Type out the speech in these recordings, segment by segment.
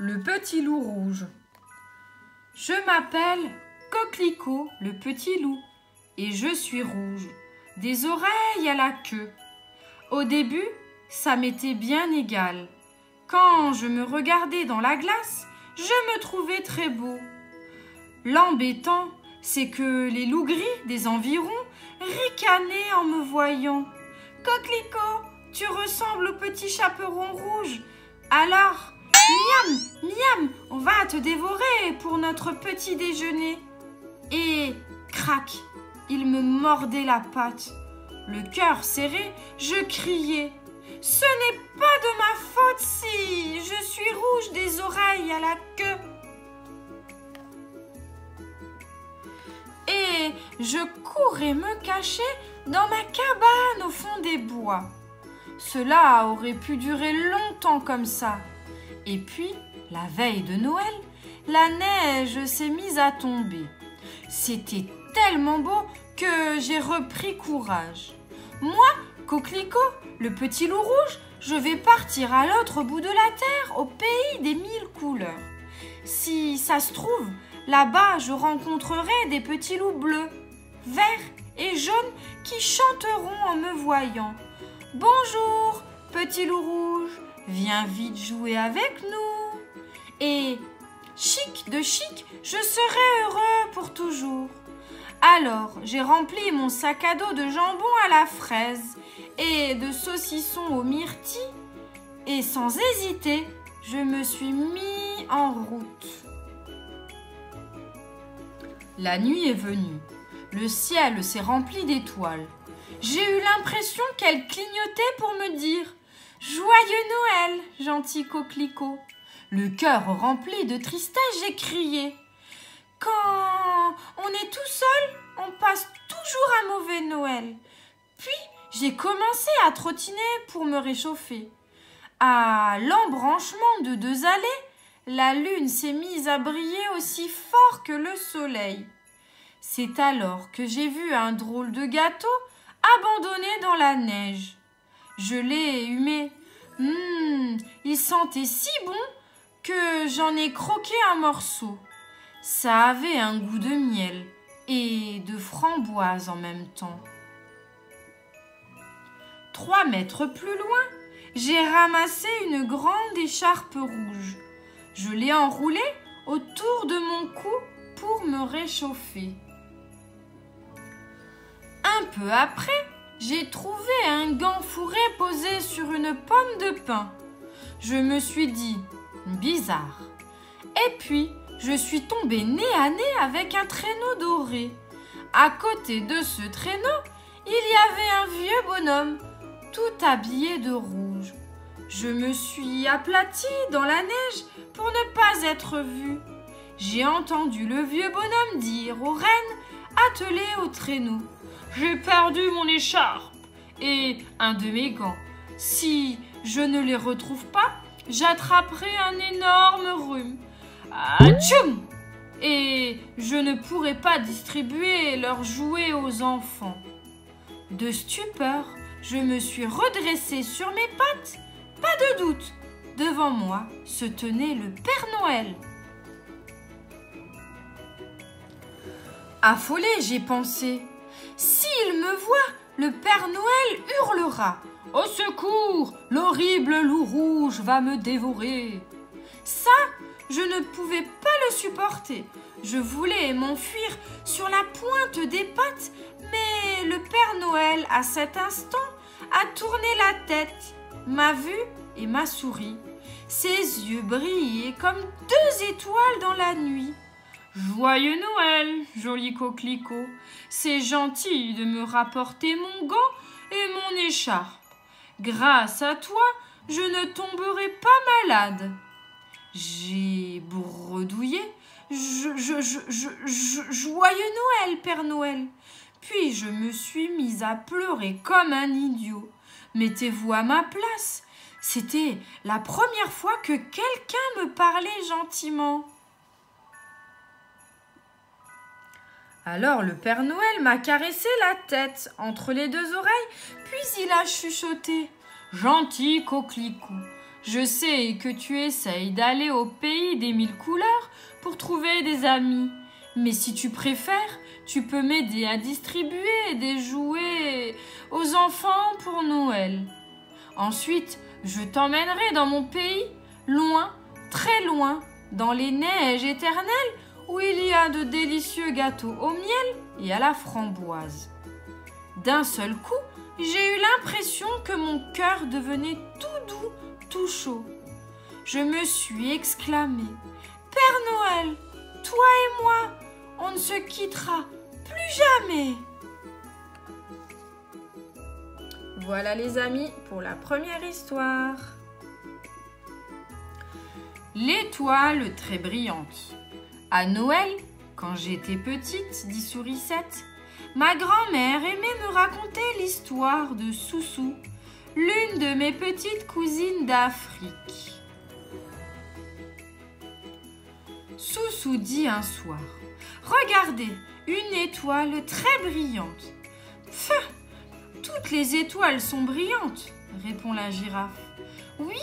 Le petit loup rouge. Je m'appelle Coquelicot, le petit loup, et je suis rouge, des oreilles à la queue. Au début, ça m'était bien égal. Quand je me regardais dans la glace, je me trouvais très beau. L'embêtant, c'est que les loups gris des environs ricanaient en me voyant. « Coquelicot, tu ressembles au petit chaperon rouge. Alors, miam, miam, on va te dévorer pour notre petit déjeuner. » Et crac, il me mordait la patte. Le cœur serré, je criais. « Ce n'est pas de ma faute si je suis rouge des oreilles à la queue. » Et je courais me cacher dans ma cabane au fond des bois. Cela aurait pu durer longtemps comme ça. Et puis, la veille de Noël, la neige s'est mise à tomber. C'était tellement beau que j'ai repris courage. Moi, Coquelicot, le petit loup rouge, je vais partir à l'autre bout de la terre, au pays des 1000 couleurs. Si ça se trouve, là-bas, je rencontrerai des petits loups bleus, verts et jaunes qui chanteront en me voyant. « Bonjour, petit loup rouge, viens vite jouer avec nous. » Et chic de chic, je serai heureux pour toujours. Alors, j'ai rempli mon sac à dos de jambon à la fraise et de saucissons aux myrtilles, et sans hésiter, je me suis mis en route. La nuit est venue. Le ciel s'est rempli d'étoiles. J'ai eu l'impression qu'elles clignotaient pour me dire « Joyeux Noël, gentil Coquelicot !» Le cœur rempli de tristesse, j'ai crié. Quand on est tout seul, on passe toujours un mauvais Noël. Puis, j'ai commencé à trottiner pour me réchauffer. À l'embranchement de 2 allées, la lune s'est mise à briller aussi fort que le soleil. C'est alors que j'ai vu un drôle de gâteau abandonné dans la neige. Je l'ai humé. Il sentait si bon que j'en ai croqué un morceau. Ça avait un goût de miel et de framboise en même temps. 3 mètres plus loin, j'ai ramassé une grande écharpe rouge. Je l'ai enroulée autour de mon cou pour me réchauffer. Un peu après, j'ai trouvé un gant fourré posé sur une pomme de pin. Je me suis dit, bizarre. Et puis, je suis tombée nez à nez avec un traîneau doré. À côté de ce traîneau, il y avait un vieux bonhomme, tout habillé de rouge. Je me suis aplatie dans la neige pour ne pas être vue. J'ai entendu le vieux bonhomme dire aux rennes attelées au traîneau. « J'ai perdu mon écharpe et un de mes gants. Si je ne les retrouve pas, j'attraperai un énorme rhume. Atchoum ! Et je ne pourrai pas distribuer leurs jouets aux enfants. » De stupeur, je me suis redressée sur mes pattes. Pas de doute, devant moi se tenait le Père Noël. Affolée, j'ai pensé. S'il me voit, le Père Noël hurlera. « Au secours, l'horrible loup rouge va me dévorer. » Ça, je ne pouvais pas le supporter. Je voulais m'enfuir sur la pointe des pattes, mais le Père Noël, à cet instant, a tourné la tête, m'a vu et m'a souri. Ses yeux brillaient comme 2 étoiles dans la nuit. « Joyeux Noël, joli Coquelicot, c'est gentil de me rapporter mon gant et mon écharpe. Grâce à toi, je ne tomberai pas malade. » J'ai bredouillé. Joyeux Noël, Père Noël. Puis je me suis mise à pleurer comme un idiot. Mettez-vous à ma place. C'était la première fois que quelqu'un me parlait gentiment. Alors le Père Noël m'a caressé la tête entre les 2 oreilles, puis il a chuchoté. « Gentil Coquelicot, Je sais que tu essayes d'aller au pays des 1000 couleurs pour trouver des amis. Mais si tu préfères, tu peux m'aider à distribuer des jouets aux enfants pour Noël. Ensuite, je t'emmènerai dans mon pays, loin, très loin, dans les neiges éternelles, où il y a de délicieux gâteaux au miel et à la framboise. D'un seul coup, j'ai eu l'impression que mon cœur devenait tout doux, tout chaud. Je me suis exclamée: Père Noël, toi et moi, on ne se quittera plus jamais. Voilà les amis pour la première histoire. L'étoile très brillante. À Noël, quand j'étais petite, dit Sourisette, ma grand-mère aimait me raconter l'histoire de Soussou, l'une de mes petites cousines d'Afrique. Soussou dit un soir: Regardez, une étoile très brillante. Toutes les étoiles sont brillantes, répond la girafe. Oui,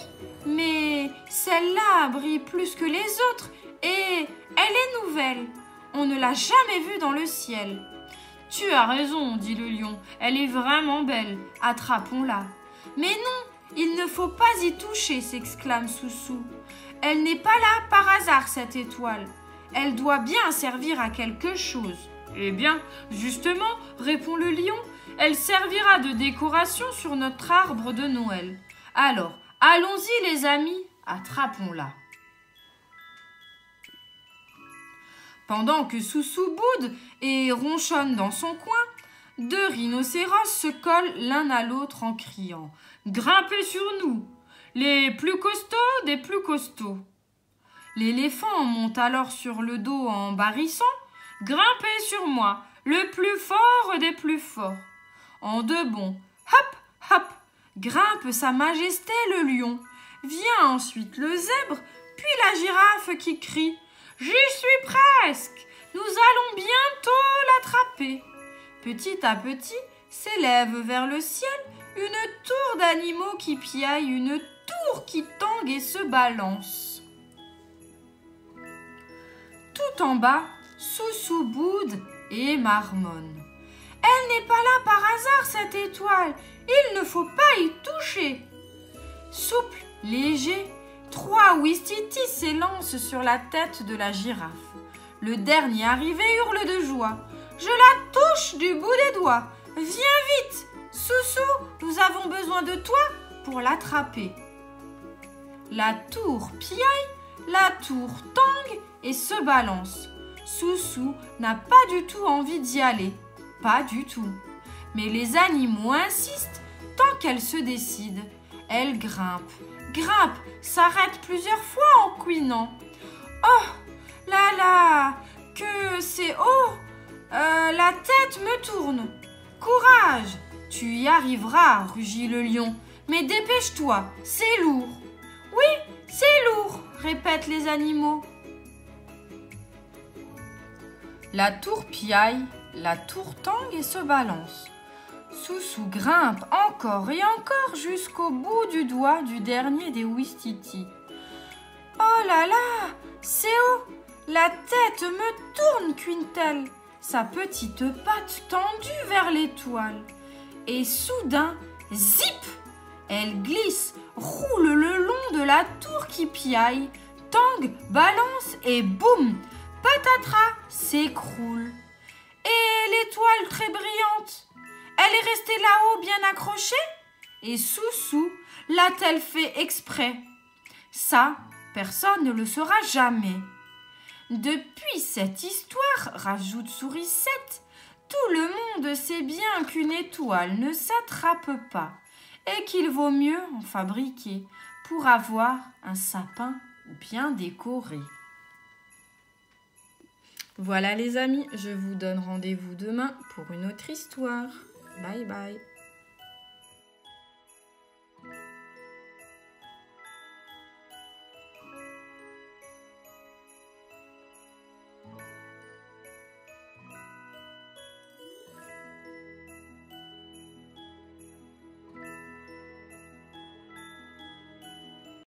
mais celle-là brille plus que les autres et elle est nouvelle. On ne l'a jamais vue dans le ciel. Tu as raison, dit le lion, elle est vraiment belle, attrapons-la. Mais non, il ne faut pas y toucher, s'exclame Soussou. Elle n'est pas là par hasard, cette étoile. Elle doit bien servir à quelque chose. Eh bien, justement, répond le lion, elle servira de décoration sur notre arbre de Noël. Alors, allons-y les amis, attrapons-la. Pendant que Soussou boude et ronchonne dans son coin, deux rhinocéros se collent l'un à l'autre en criant « Grimpez sur nous, les plus costauds des plus costauds !» L'éléphant monte alors sur le dos en barrissant « Grimpez sur moi, le plus fort des plus forts !» En deux bonds, hop, hop, grimpe sa majesté le lion. Vient ensuite le zèbre, puis la girafe qui crie « J'y suis presque, nous allons bientôt l'attraper !» Petit à petit, s'élève vers le ciel une tour d'animaux qui piaillent, une tour qui tangue et se balance. Tout en bas, Soussou boude et marmonne. Elle n'est pas là par hasard, cette étoile. Il ne faut pas y toucher. Souple, léger, 3 ouistitis s'élancent sur la tête de la girafe. Le dernier arrivé hurle de joie. Je la touche du bout des doigts. Viens vite, Soussou, nous avons besoin de toi pour l'attraper. La tour piaille, la tour tangue et se balance. Soussou n'a pas du tout envie d'y aller. Pas du tout. Mais les animaux insistent tant qu'elle se décide. Elle grimpe, grimpe, s'arrête plusieurs fois en couinant. Oh, là là, que c'est haut, la tête me tourne. Courage, tu y arriveras, rugit le lion. Mais dépêche-toi, c'est lourd. Oui, c'est lourd, répètent les animaux. La tour piaille, la tour tangue et se balance. Soussou grimpe encore et encore jusqu'au bout du doigt du dernier des ouistitis. Oh là là, c'est haut, la tête me tourne, cuine-t-elle, sa petite patte tendue vers l'étoile. Et soudain, zip, elle glisse, roule le long de la tour qui piaille, tangue, balance et boum, patatras, s'écroule. Et l'étoile très brillante, elle est restée là-haut bien accrochée? Et Soussou l'a-t-elle fait exprès? Ça, personne ne le saura jamais. Depuis cette histoire, rajoute Sourisette, tout le monde sait bien qu'une étoile ne s'attrape pas et qu'il vaut mieux en fabriquer pour avoir un sapin bien décoré. Voilà les amis, je vous donne rendez-vous demain pour une autre histoire. Bye bye.